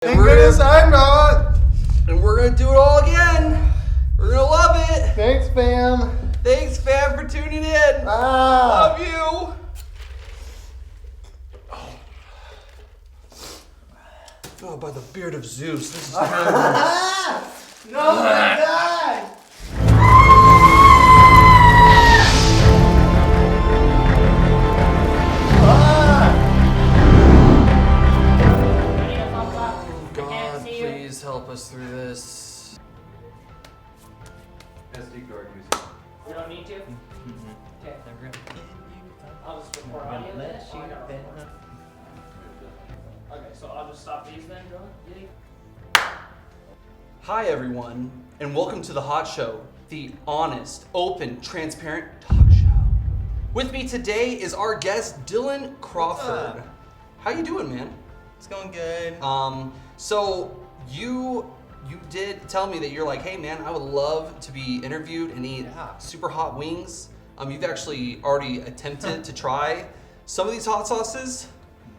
Thank goodness I'm not. And we're gonna do it all again. We're gonna love it. Thanks, fam. Thanks, fam, for tuning in. Ah. Love you. Oh, by the beard of Zeus, this is terrible. No, die. God, please help us through this. SD card using. We don't need to? Okay. I'll just record audio then? Oh, I got it. Okay, so I'll just stop these then, Dylan? Hi, everyone, and welcome to the HOTT Show, the honest, open, transparent talk show. With me today is our guest, Dylan Crawford. How you doing, man? It's going good. So you did tell me that you're like, hey man, I would love to be interviewed and eat super hot wings. You've actually already attempted to try some of these hot sauces.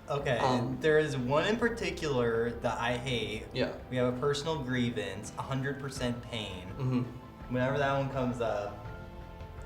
Okay, there is one in particular that I hate. Yeah. We have a personal grievance, 100% pain. Mm-hmm. Whenever that one comes up,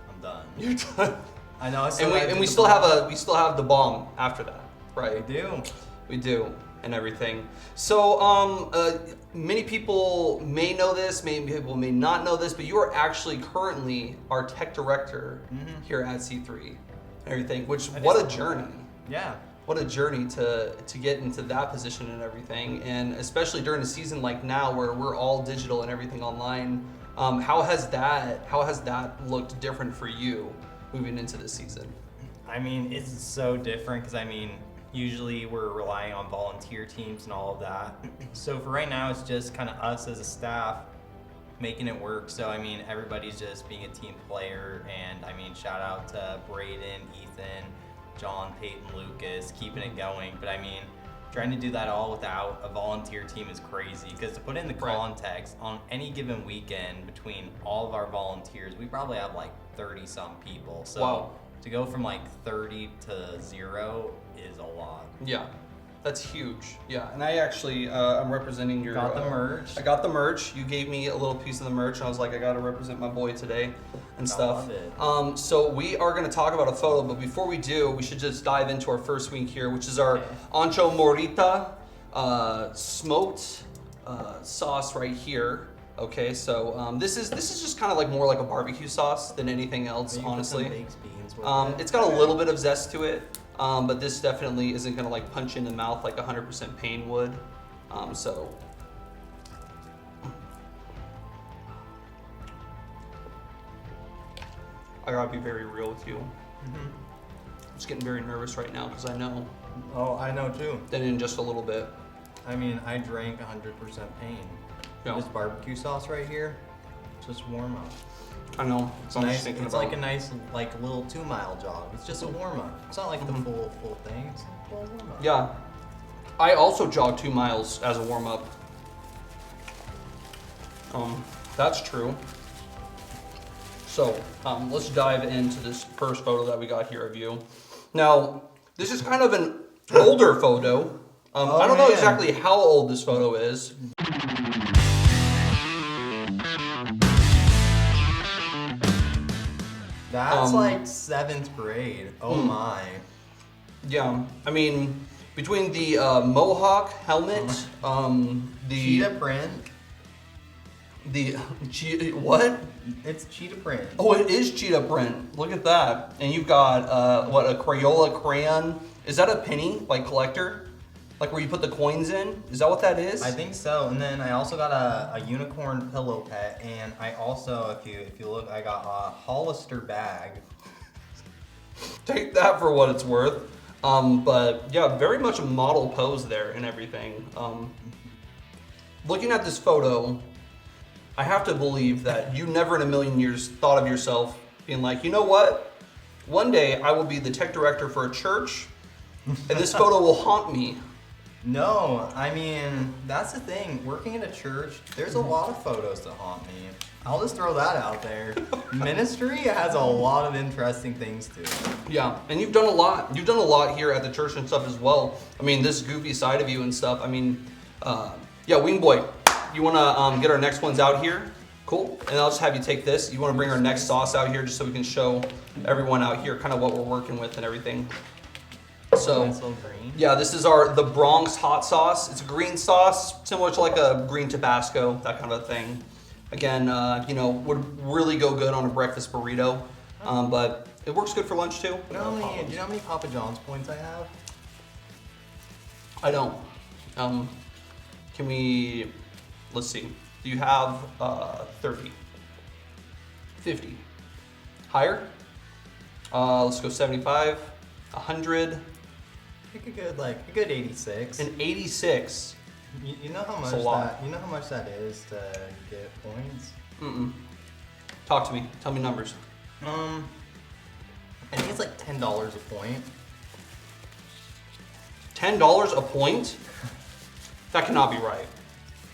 I'm done. You're done. I know. And we still have the bomb after that, right? We do. We do, and everything. So, many people may know this, many people may not know this, but you are actually currently our tech director here at C3 and everything, which, what a journey. Yeah. What a journey to get into that position and everything, and especially during a season like now where we're all digital and everything online. How has that looked different for you moving into this season? I mean, it's so different because, I mean, usually we're relying on volunteer teams and all of that. So for right now, it's just kind of us as a staff making it work. So, I mean, everybody's just being a team player. And, I mean, shout out to Braden, Ethan, John, Peyton, Lucas, keeping it going. But, I mean, trying to do that all without a volunteer team is crazy. Because to put in the context, on any given weekend between all of our volunteers, we probably have like 30-some people. So. Wow. To go from like 30 to 0 is a lot. Yeah, that's huge. Yeah, and I actually, I'm representing your... Got the merch. I got the merch. You gave me a little piece of the merch, and I was like, I gotta represent my boy today and stuff. Love it. So we are gonna talk about a photo, but before we do, we should just dive into our first week here, which is our Ancho Morita smoked sauce right here. Okay, so this is just kind of like more like a barbecue sauce than anything else, honestly. It's got a little bit of zest to it, but this definitely isn't gonna like punch you in the mouth like 100% pain would. So I gotta be very real with you. I'm just getting very nervous right now because I know. Oh, I know too. Then in just a little bit. I mean, I drank 100% pain. Yeah. This barbecue sauce right here, just warm up. I know. It's nice. It's like a nice, like little 2-mile jog. It's just a warm up. It's not like the full thing. It's a full warm up. Yeah. I also jogged 2 miles as a warm up. That's true. So let's dive into this first photo that we got here of you. Now, this is kind of an older photo. I don't know exactly how old this photo is. That's like 7th grade. Oh my. Yeah, I mean, between the Mohawk helmet, the cheetah print. What? It's cheetah print. Oh, it is cheetah print. Look at that. And you've got a Crayola crayon. Is that a penny like collector? Like where you put the coins in? Is that what that is? I think so. And then I also got a unicorn pillow pet, and I also, if you look, I got a Hollister bag. Take that for what it's worth. But yeah, very much a model pose there and everything. Looking at this photo, I have to believe that you never in a million years thought of yourself being like, you know what? One day I will be the tech director for a church, and this photo will haunt me. No, I mean, that's the thing. Working in a church, there's a lot of photos that haunt me. I'll just throw that out there. Ministry has a lot of interesting things to it. Yeah, and you've done a lot. You've done a lot here at the church and stuff as well. I mean, this goofy side of you and stuff. I mean, Yeah, Wing Boy, you wanna get our next ones out here? Cool, and I'll just have you take this. You wanna bring our next sauce out here just so we can show everyone out here kind of what we're working with and everything. So, Nice little green. yeah, this is the Bronx hot sauce. It's a green sauce, similar to like a green Tabasco, that kind of thing. Again, you know, would really go good on a breakfast burrito, but it works good for lunch too. Do you know how many Papa John's points I have? I don't. Can we, let's see. Do you have 30? 50? Higher? Let's go 75, 100, I think a good 86. and 86. You know how much a lot. that? You know how much that is to get points? Mm-mm. Talk to me. Tell me numbers. I think it's like $10 a point. $10 a point? That cannot be right.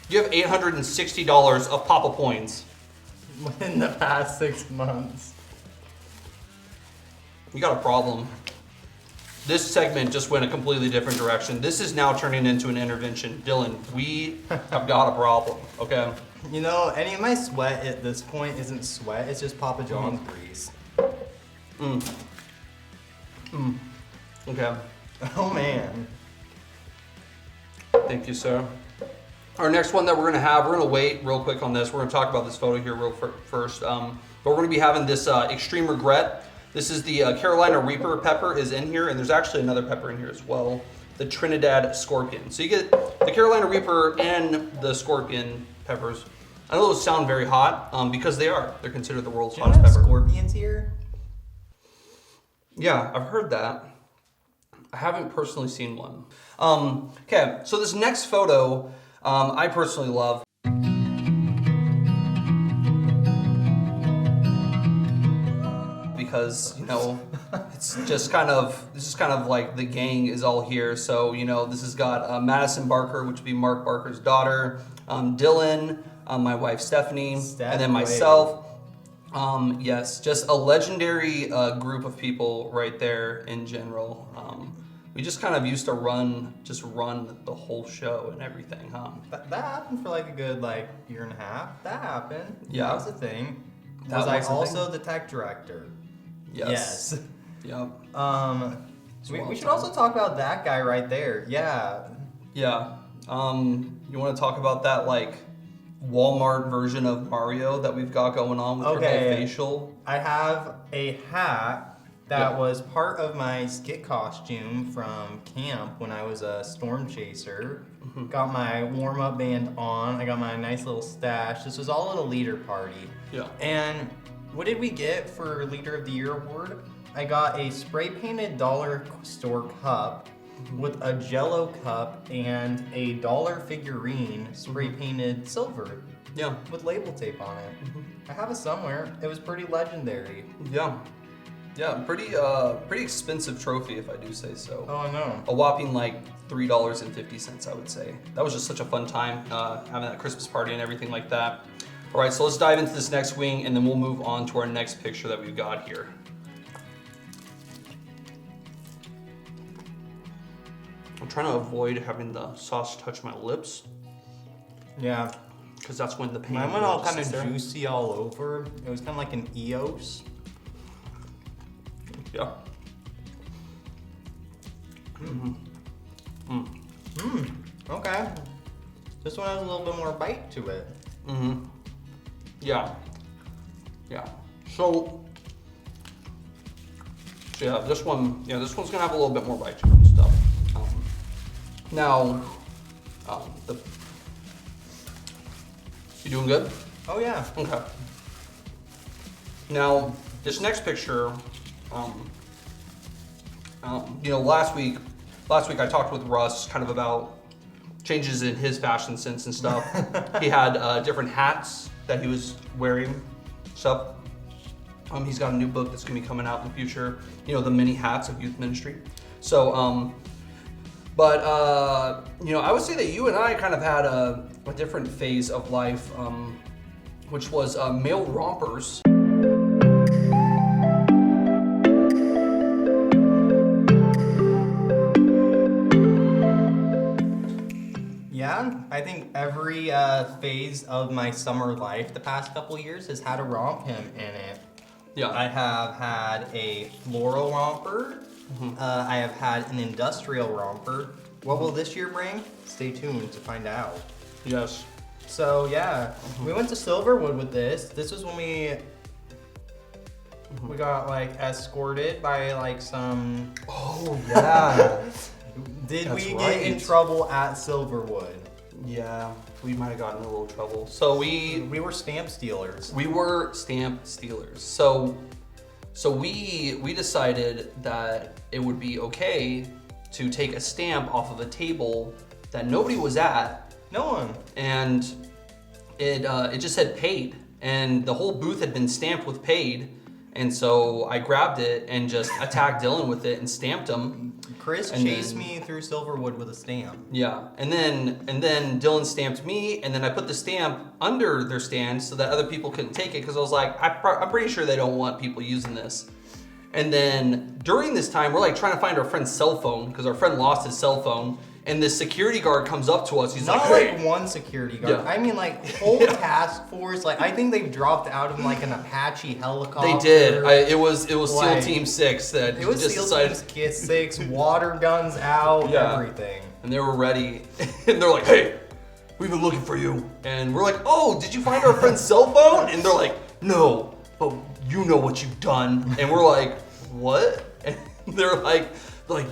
You have $860 of Papa points. Within the past 6 months. You got a problem. This segment just went a completely different direction. This is now turning into an intervention. Dylan, we have got a problem, okay? You know, any of my sweat at this point isn't sweat, it's just Papa John's grease. Okay. Oh man. Thank you, sir. Our next one that we're gonna wait real quick on this. We're gonna talk about this photo here first. But we're gonna be having this Extreme Regret. This is the Carolina Reaper pepper is in here, and there's actually another pepper in here as well, the Trinidad Scorpion. So you get the Carolina Reaper and the Scorpion peppers. I know those sound very hot because they are. They're considered the world's Do you know hottest have pepper. scorpions here? Yeah, I've heard that. I haven't personally seen one. Okay, so this next photo, I personally love. Because, you know, it's just kind of, this is kind of like the gang is all here. So, you know, this has got Madison Barker, which would be Mark Barker's daughter, Dylan, my wife Stephanie, and then myself. Yes, just a legendary group of people right there in general. We just kind of used to run the whole show and everything, huh? That happened for like a good year and a half. That happened. Yeah. That was a thing. That Was I was a also thing? the tech director? Yes. Yep. We should also talk about that guy right there. Yeah. Yeah. You want to talk about that Walmart version of Mario that we've got going on with your whole facial? I have a hat that was part of my skit costume from camp when I was a storm chaser. Got my warm-up band on. I got my nice little stash. This was all at a leader party. Yeah. And what did we get for Leader of the Year award? I got a spray-painted dollar store cup with a Jello cup and a dollar figurine spray-painted silver. Yeah. With label tape on it. I have it somewhere. It was pretty legendary. Yeah. Yeah, pretty expensive trophy if I do say so. Oh, I know. A whopping $3.50, I would say. That was just such a fun time, having that Christmas party and everything like that. All right, so let's dive into this next wing and then we'll move on to our next picture that we've got here. I'm trying to avoid having the sauce touch my lips. Yeah. Because that's when the pain Mine went all just kind of sits there. juicy all over. It was kind of like an Eos. Yeah. Okay. This one has a little bit more bite to it. Yeah. Yeah. So yeah, this one's gonna have a little bit more bite to it and stuff. You doing good? Oh yeah. Okay. Now, this next picture, last week I talked with Russ kind of about changes in his fashion sense and stuff. He had different hats that he was wearing, stuff. He's got a new book that's gonna be coming out in the future, the many hats of youth ministry. So, I would say that you and I kind of had a different phase of life, which was male rompers. Yeah, I think every phase of my summer life the past couple years has had a Rompim in it. Yeah. I have had a floral romper. I have had an industrial romper. What will this year bring? Stay tuned to find out. Yes. So yeah, we went to Silverwood with this. This was when we got like escorted by like some. Oh yeah. Did That's we right. get in trouble at Silverwood? Yeah, we might have gotten in a little trouble. So We were stamp stealers. we were stamp stealers. So we decided that it would be okay to take a stamp off of a table that nobody was at, No one. and it just said paid, and the whole booth had been stamped with paid, and so I grabbed it and just attacked Dylan with it and stamped him. Chris And chased then- me through Silverwood with a stamp. Yeah, and then Dylan stamped me, and then I put the stamp under their stand so that other people couldn't take it, because I was like, I'm pretty sure they don't want people using this. And then during this time, we're like trying to find our friend's cell phone, because our friend lost his cell phone, and this security guard comes up to us. He's Not like, like hey. one security guard. Yeah. I mean like whole task force. Like I think they've dropped out of like an Apache helicopter. They did. It was SEAL Like, Team 6 that It was just SEAL decided, Team 6, water guns out, Yeah. everything. and they were ready, and they're like, hey, we've been looking for you. And we're like, oh, did you find our friend's cell phone? And they're like, no, but you know what you've done. And we're like, what? And they're like,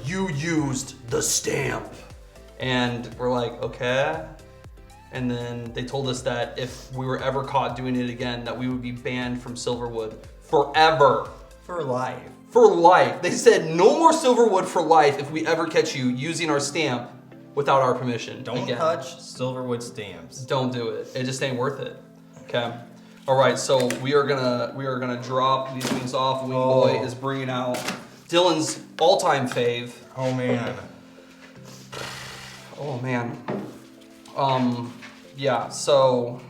you used the stamp. And we're like, okay. And then they told us that if we were ever caught doing it again, that we would be banned from Silverwood forever. For life. For life. They said no more Silverwood for life if we ever catch you using our stamp without our permission. Don't again. touch Silverwood stamps. Don't do it. It just ain't worth it. Okay. All right. So we are gonna drop these wings off. Wing Boy is bringing out Dylan's all-time fave. Oh man. Oh man. Yeah. So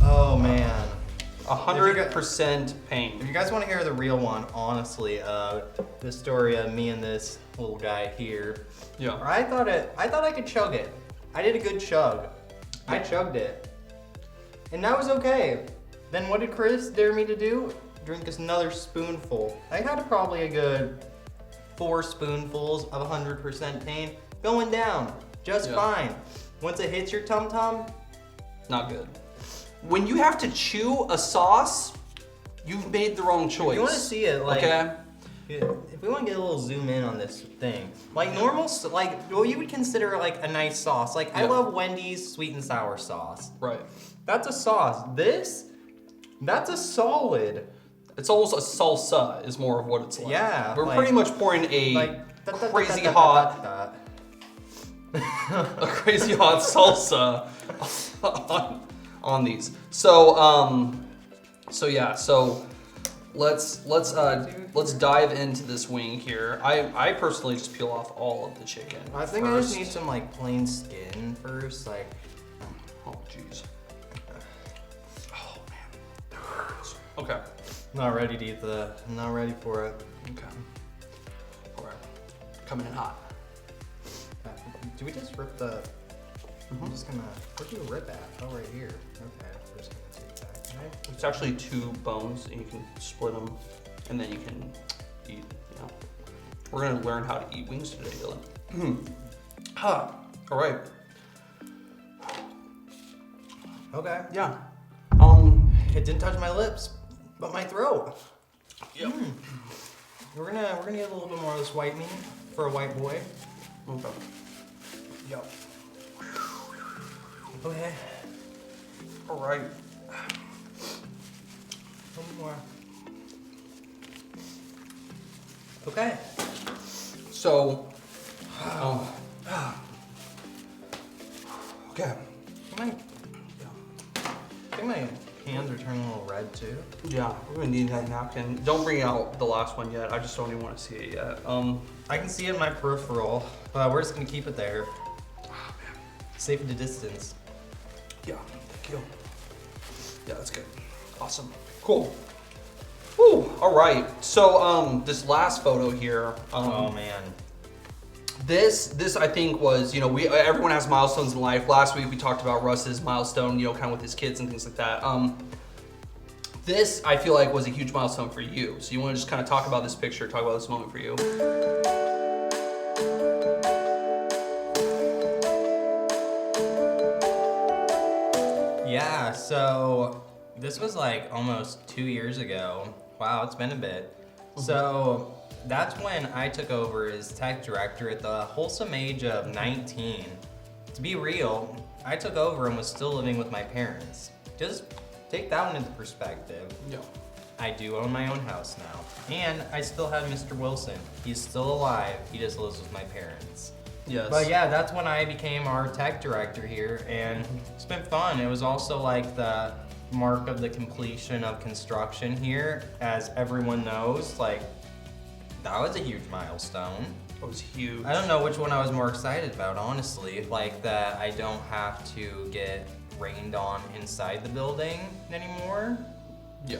Oh man. 100% If pain. you guys want to hear the real one, honestly, the story of me and this little guy here. Yeah. I thought I could chug it. I did a good chug. I chugged it. And that was okay. Then what did Chris dare me to do? Drink another spoonful. I had probably a good 4 spoonfuls of 100% pain going down just Yeah. fine. Once it hits your tum-tum, Not good. When you have to chew a sauce, you've made the wrong choice. you want to see it like Okay. if we want to get a little zoom in on this thing, like normal, like what you would consider like a nice sauce. Like I Yeah. love Wendy's sweet and sour sauce. Right. That's a sauce. That's a solid. It's almost a salsa is more of what it's like. Yeah, We're like- pretty much pouring a Like crazy hot salsa on these. So yeah, so let's dive into this wing here. I personally just peel off all of the chicken. I think I first. just need some like plain skin first. Like, Oh jeez. Oh man. Okay. not ready to eat not ready for it. Okay. All right. Coming in hot. Do we just rip the? I'm just gonna. Where do you rip at? Oh, right here. Okay, we're just gonna take that. Right? It's actually 2 bones, and you can split them, and then you can eat. You know, we're gonna learn how to eat wings today, Dylan. Ha. All right. Okay. Yeah. It didn't touch my lips, but my throat. Yep. We're gonna get a little bit more of this white meat for a white boy. Okay. Yep. Okay. All right. A little more. Okay. So. Okay. I think my hands are turning a little red too. Yeah, we're gonna need that napkin. Don't bring out the last one yet. I just don't even want to see it yet. I can see it in my peripheral, but we're just gonna keep it there. Safe at a distance. Yeah, thank you. Yeah, that's good. Awesome. Cool. Woo, all right. So, this last photo here, Oh man. This I think was, everyone has milestones in life. Last week we talked about Russ's milestone, kind of with his kids and things like that. This I feel like was a huge milestone for you. So you want to just kind of talk about this picture, talk about this moment for you. Yeah, so this was like almost 2 years ago. Wow, it's been a bit. So that's when I took over as tech director at the wholesome age of 19. To be real, I took over and was still living with my parents. Just take that one into perspective. Yeah. I do own my own house now. And I still have Mr. Wilson. He's still alive. He just lives with my parents. Yes. But yeah, that's when I became our tech director here, and it's been fun. It was also like the mark of the completion of construction here. As everyone knows, like, that was a huge milestone. It was huge. I don't know which one I was more excited about, honestly. Like that I don't have to get rained on inside the building anymore. Yeah.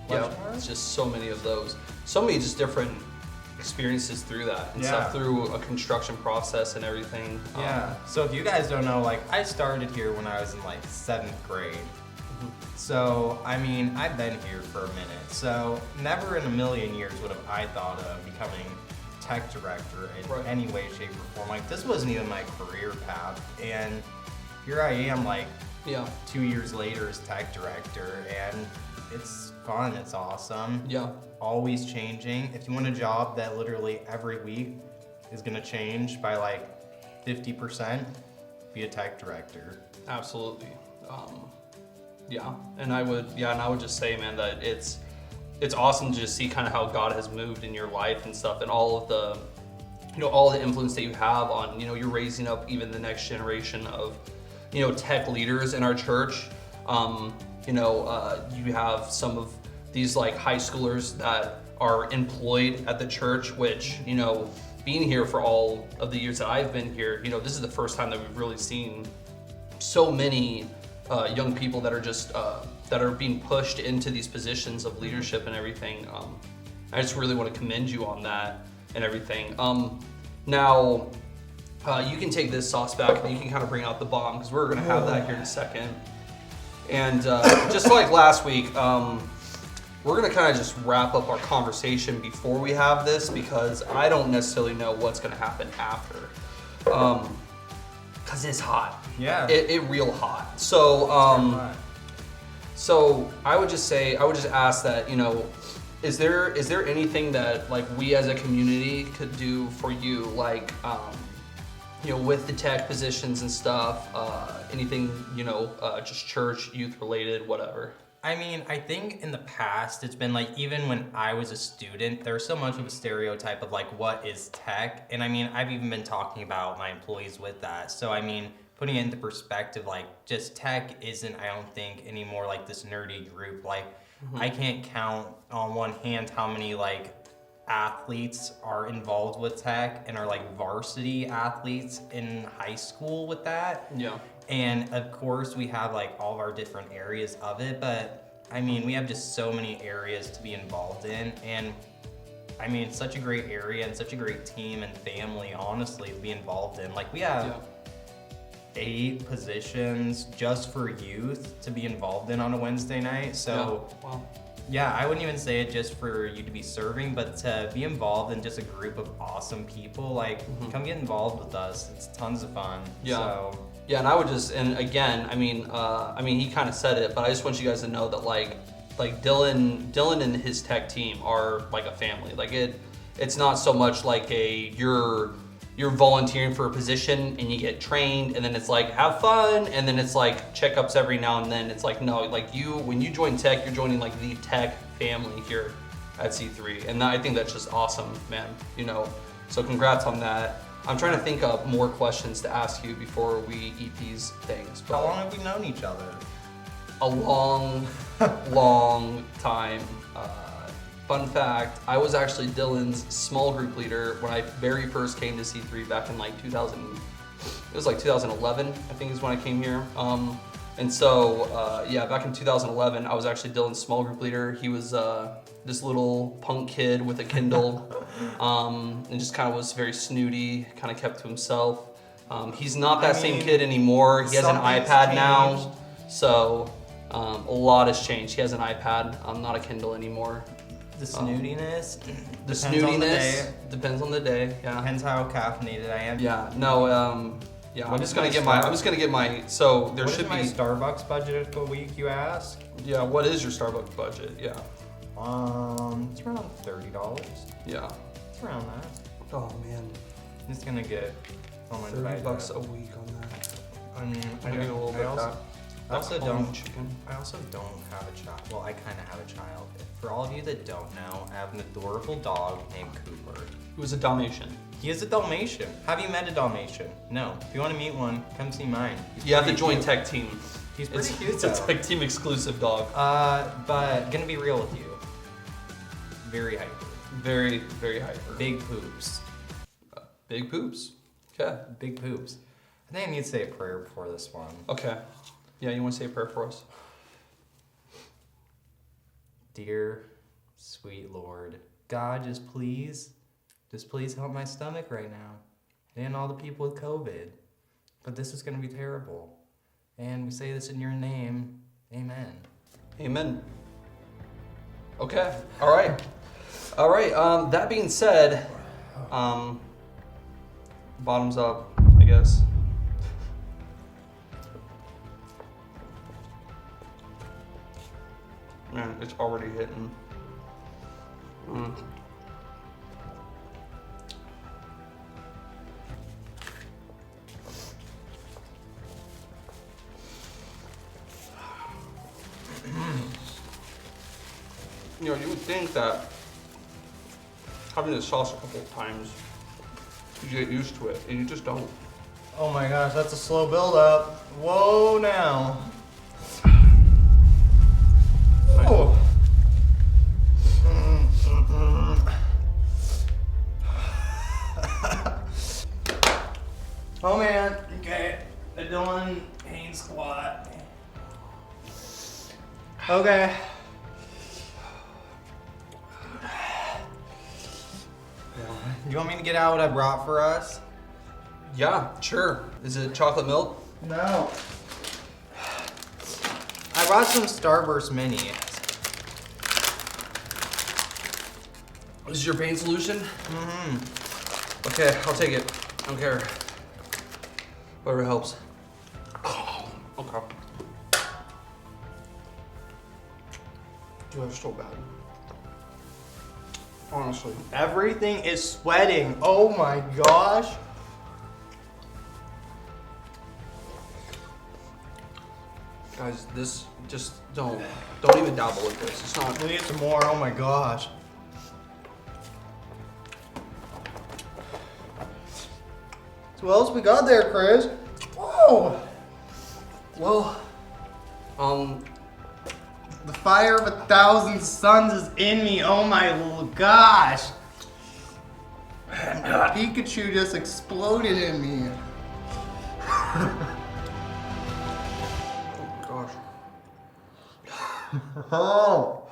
Much Yeah, more? it's just so many of those. So many just different experiences through that and Yeah. stuff, through a construction process and everything. Yeah. So if you guys don't know, like, I started here when I was in like 7th grade. So, I mean, I've been here for a minute. So never in a million years would have I thought of becoming tech director in Right. any way, shape, or form. Like, this wasn't even my career path. And here I am, like, Yeah. 2 years later as tech director, and it's fun, it's awesome. Yeah. Always changing. If you want a job that literally every week is gonna change by like 50%, be a tech director. Absolutely. Yeah, and I would just say, man, that it's awesome to just see kind of how God has moved in your life and stuff, and all of the, all the influence that you have on, you're raising up even the next generation of, tech leaders in our church. You have some of these like high schoolers that are employed at the church, which, being here for all of the years that I've been here, this is the first time that we've really seen so many young people that are just that are being pushed into these positions of leadership and everything. I just really want to commend you on that and everything. Now, you can take this sauce back and you can kind of bring out the bomb, because we're going to have that here in a second. And just like last week, we're going to kind of just wrap up our conversation before we have this, because I don't necessarily know what's going to happen after. Because it's hot. Yeah. It real hot. So, so I would just ask that, is there anything that like we as a community could do for you, like, with the tech positions and stuff, anything, just church, youth related, whatever? I mean, I think in the past, it's been like, even when I was a student, there's so much of a stereotype of like, what is tech? And I mean, I've even been talking about my employees with that. So I mean, putting it into perspective, like, just tech isn't, I don't think, anymore like this nerdy group. Like, I can't count on one hand how many like athletes are involved with tech and are like varsity athletes in high school with that. Yeah. And of course we have like all of our different areas of it, but I mean, we have just so many areas to be involved in. And I mean, it's such a great area and such a great team and family, honestly, to be involved in. Like, we have 8 positions just for youth to be involved in on a Wednesday night. So Wow. yeah, I wouldn't even say it just for you to be serving, but to be involved in just a group of awesome people. Like, come get involved with us. It's tons of fun. Yeah. So, Yeah, and I would just, and again, I mean, he kind of said it, but I just want you guys to know that like Dylan and his tech team are like a family. Like, it's not so much like you're volunteering for a position and you get trained and then it's like, have fun, and then it's like checkups every now and then. It's like, no, like when you join tech, you're joining like the tech family here at C3, and I think that's just awesome, man. So congrats on that. I'm trying to think of more questions to ask you before we eat these things. But how long have we known each other? a long, long time. Fun fact, I was actually Dylan's small group leader when I very first came to C3 back in like 2000. It was like 2011, I think, is when I came here. And so, yeah, back in 2011, I was actually Dylan's small group leader. He was this little punk kid with a Kindle, and just kind of was very snooty, kind of kept to himself. He's not that same kid anymore. He has an iPad now, so a lot has changed. He has an iPad, not a Kindle anymore. The snootiness. The snootiness depends on the day. Yeah. Depends how caffeinated I am. Yeah. No. Yeah. I'm just gonna get my. So there should be. What is my Starbucks budget a week? You ask. Yeah. What is your Starbucks budget? Yeah. It's around $30. Yeah. It's around that. Oh man. I'm just gonna get. $30 a week on that. I mean, I get a little bit of that. I also Honey don't. chicken. I also don't have a child. Well, I kind of have a child. For all of you that don't know, I have an adorable dog named Cooper. Who is a Dalmatian? He is a Dalmatian. Have you met a Dalmatian? No. If you want to meet one, come see mine. You have to join Tech Team. He's pretty cute. It's a Tech Team exclusive dog. But gonna be real with you. Very hyper. Very, very hyper. Big poops. Big poops. Okay. Big poops. I think I need to say a prayer before this one. Okay. Yeah, you want to say a prayer for us? Dear, sweet Lord, God, just please help my stomach right now. And all the people with COVID. But this is going to be terrible. And we say this in your name. Amen. Amen. Okay. All right. All right. That being said, bottoms up, I guess. Man, it's already hitting. You know, you would think that having this sauce a couple of times, you get used to it, and you just don't. Oh my gosh, that's a slow build up. Whoa now. Oh. Oh man. Okay, the Dylan pain squat. Okay. You want me to get out what I brought for us? Yeah, sure. Is it chocolate milk? No. I brought some Starburst Mini. This is your pain solution? Mm-hmm. Okay, I'll take it. I don't care. Whatever helps. Okay. Dude, that's so bad. Honestly. Everything is sweating. Oh my gosh. Guys, this just don't even dabble with this. It's not. We need some more. Oh my gosh. So what else we got there, Chris? Whoa. Well, The fire of 1,000 suns is in me. Oh my gosh. Pikachu just exploded in me. gosh. Oh.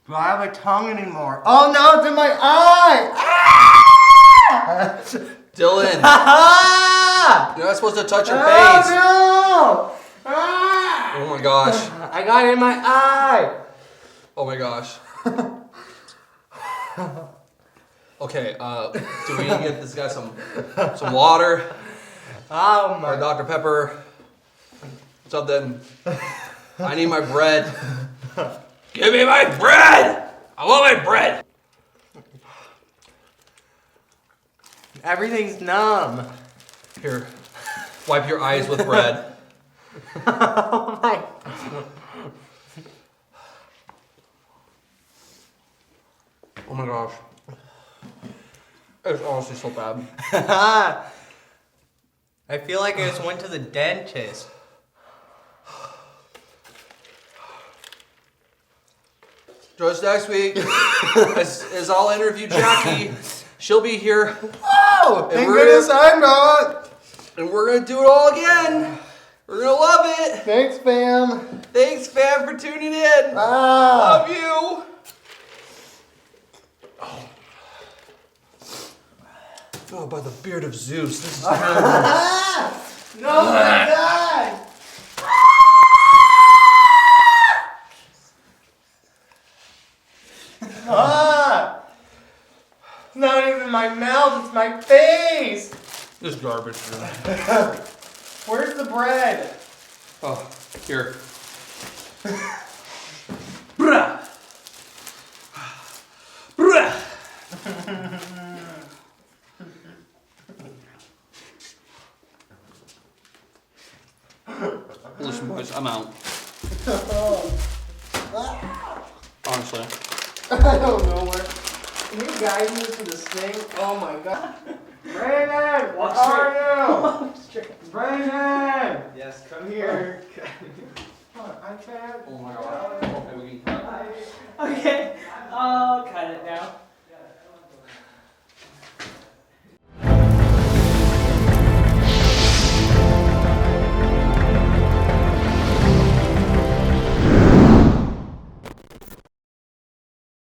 Do I have a tongue anymore? Oh no, it's in my eye! Ah! Dylan, Ah! you're not supposed to touch your face. Oh no! Ah! Oh my gosh. I got it in my eye! Oh my gosh. Okay, do we need to get this guy some water Oh or my. Dr. Pepper? Something. I need my bread. Give me my bread! I want my bread! Everything's numb. Here, wipe your eyes with bread. Oh my. Oh my gosh. It's honestly so bad. I feel like I just went to the dentist. Just next week, as I'll interview Jackie, she'll be here. Oh! And Thank we're goodness I'm not! And we're gonna do it all again. We're gonna love it. Thanks, fam. Thanks, fam, for tuning in. Ah. Love you. Oh, by the beard of Zeus, this is Ah! No, my God. Ah! It's not even my mouth, it's my face. this garbage. Where's the bread? Oh, here. Bruh. Bruh. Listen, boys, I'm out. Honestly. I don't know where. Can you guide me to the sink? Oh my God. Brandon, where are you? Brandon! Yes, come here. iPad? Oh my God. Okay, we can cut. Okay, I'll cut it now.